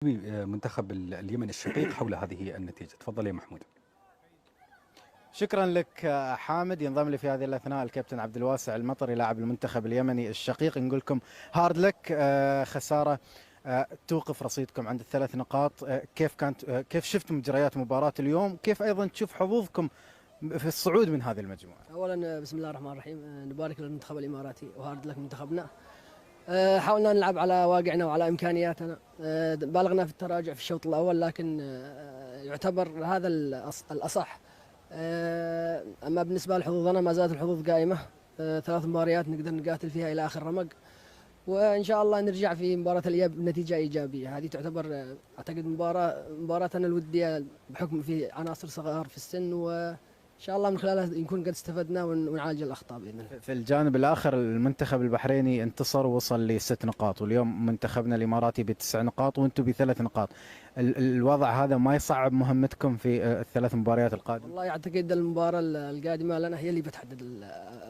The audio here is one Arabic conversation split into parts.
منتخب اليمن الشقيق حول هذه النتيجة. تفضل يا محمود. شكرا لك حامد. ينضم لي في هذه الأثناء الكابتن عبد الواسع المطري لاعب المنتخب اليمني الشقيق. نقول لكم هارد لك. خسارة توقف رصيدكم عند الثلاث نقاط. كيف شفت مجريات مباراة اليوم؟ كيف أيضا تشوف حظوظكم في الصعود من هذه المجموعة؟ أولا بسم الله الرحمن الرحيم، نبارك للمنتخب الإماراتي وهارد لك منتخبنا. حاولنا نلعب على واقعنا وعلى إمكانياتنا. بالغنا في التراجع في الشوط الأول، لكن يعتبر هذا الأصح. أما بالنسبة لحظوظنا ما زالت الحظوظ قائمة. 3 مباريات نقدر نقاتل فيها إلى آخر رمق، وإن شاء الله نرجع في مباراة الإياب بنتيجة إيجابية. هذه تعتبر أعتقد مباراتنا الودية بحكم في عناصر صغار في السن، وإن شاء الله من خلالها نكون قد استفدنا ونعالج الأخطاء بإذن الله. في الجانب الآخر المنتخب البحريني انتصر ووصل ل6 نقاط، واليوم منتخبنا الإماراتي ب9 نقاط وأنتم ب3 نقاط. الوضع هذا ما يصعب مهمتكم في ال3 مباريات القادمة؟ والله أعتقد المباراة القادمة لنا هي اللي بتحدد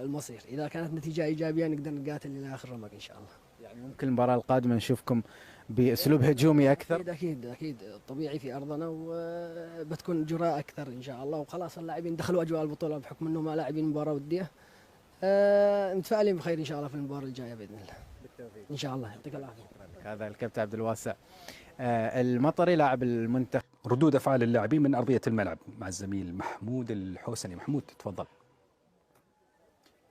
المصير. إذا كانت نتيجة إيجابية نقدر نقاتل إلى آخر رمق إن شاء الله. يعني ممكن المباراة القادمة نشوفكم بأسلوب هجومي أكثر؟ أكيد طبيعي في أرضنا، وبتكون جراء أكثر إن شاء الله. وخلاص اللاعبين دخلوا أجواء البطولة بحكم أنهم لاعبين مباراة ودية. متفائلين بخير إن شاء الله في المباراة الجاية بإذن الله. بالتوفيق إن شاء الله. يعطيك العافية. هذا الكابتن عبد الواسع المطري لاعب المنتخب. ردود أفعال اللاعبين من أرضية الملعب مع الزميل محمود الحوسني. محمود تفضل.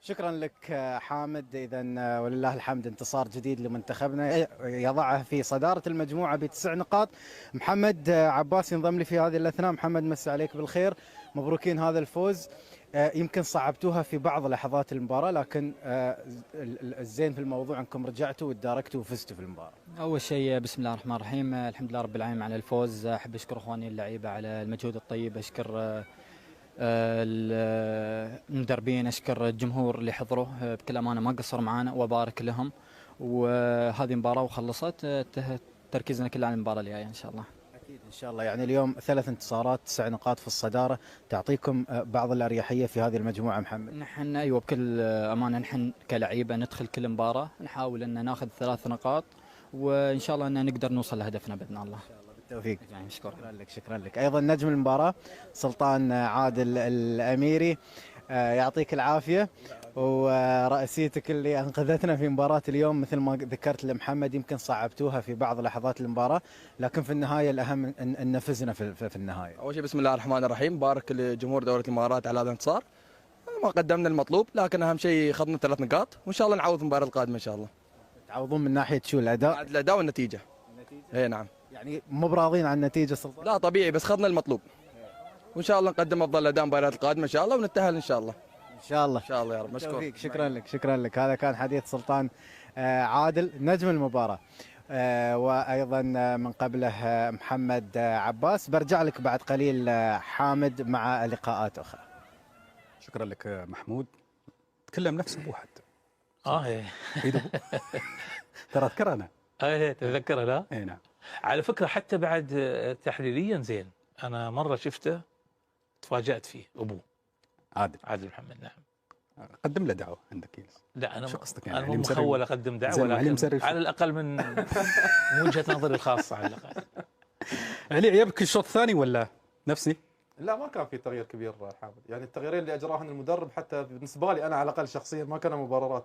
شكرا لك حامد. إذا ولله الحمد انتصار جديد لمنتخبنا يضعه في صدارة المجموعة ب9 نقاط. محمد عباس ينضم لي في هذه الأثناء. محمد مسا عليك بالخير، مبروكين هذا الفوز. يمكن صعبتوها في بعض لحظات المباراة، لكن الزين في الموضوع أنكم رجعتوا وتداركتوا وفزتوا في المباراة. أول شيء بسم الله الرحمن الرحيم، الحمد لله رب العالمين على الفوز. أحب أشكر إخواني اللعيبة على المجهود الطيب، أشكر المدربين، أشكر الجمهور اللي حضروا بكل أمانة ما قصروا معنا وأبارك لهم. وهذه مباراة وخلصت، تركيزنا كله على المباراة الجاية إن شاء الله. أكيد إن شاء الله. يعني اليوم 3 انتصارات 9 نقاط في الصدارة، تعطيكم بعض الأريحية في هذه المجموعة محمد؟ نحن أيوة بكل أمانة، نحن كلعيبة ندخل كل مباراة نحاول أن ناخذ 3 نقاط، وإن شاء الله أن نقدر نوصل لهدفنا بإذن الله. بالتوفيق. يعني شكرا لك. أيضا نجم المباراة سلطان عادل الأميري، يعطيك العافية. ورأسيتك اللي أنقذتنا في مباراة اليوم، مثل ما ذكرت لمحمد يمكن صعبتوها في بعض لحظات المباراة، لكن في النهاية الأهم أن نفزنا في النهاية. أول شيء بسم الله الرحمن الرحيم، بارك لجمهور دولة الإمارات على هذا الانتصار. ما قدمنا المطلوب، لكن أهم شيء أخذنا 3 نقاط، وإن شاء الله نعوض في المباراة القادمة إن شاء الله. تعوضون من ناحية شو؟ الأداء؟ الأداء والنتيجة. إيه نعم. يعني مو براضين عن النتيجة سلطان؟ لا طبيعي، بس أخذنا المطلوب، وإن شاء الله نقدم أفضل أداء المباريات القادمة إن شاء الله، ونتأهل إن شاء الله. إن شاء الله. إن شاء الله يا رب. مشكور. شكرا لك. هذا كان حديث سلطان عادل نجم المباراة، وأيضا من قبله محمد عباس. برجع لك بعد قليل حامد مع لقاءات أخرى. شكرا لك محمود. تكلم نفس أبو حد. ايه ترى أذكر أنا. ايه تتذكر لا؟ اي نعم. على فكرة حتى بعد تحليليا زين، أنا مرة شفته تفاجأت فيه أبوه عادل محمد. نعم. قدم له دعوة عندك. لا أنا شو قصدك يعني؟ أنا مو مخول أقدم دعوة، لكن على الأقل من وجهة نظري الخاصة على الأقل. هل عيبك الشوط الثاني ولا نفسي؟ لا ما كان في تغيير كبير حامد، يعني التغييرين اللي اجراهن المدرب حتى بالنسبه لي انا على الاقل شخصيا ما كانوا مبررات.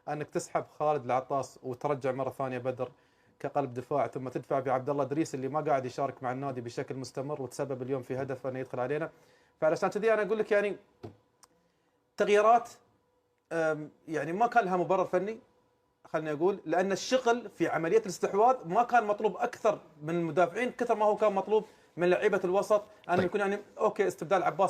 انك تسحب خالد العطاس وترجع مره ثانيه بدر كقلب دفاع، ثم تدفع بعبد الله ادريس اللي ما قاعد يشارك مع النادي بشكل مستمر، وتسبب اليوم في هدف انه يدخل علينا. فعلشان كذي انا اقول لك يعني تغييرات يعني ما كان لها مبرر فني، خليني اقول، لان الشغل في عمليه الاستحواذ ما كان مطلوب اكثر من المدافعين كثر ما هو كان مطلوب من لعيبه الوسط. ان يكون يعني اوكي استبدال عباس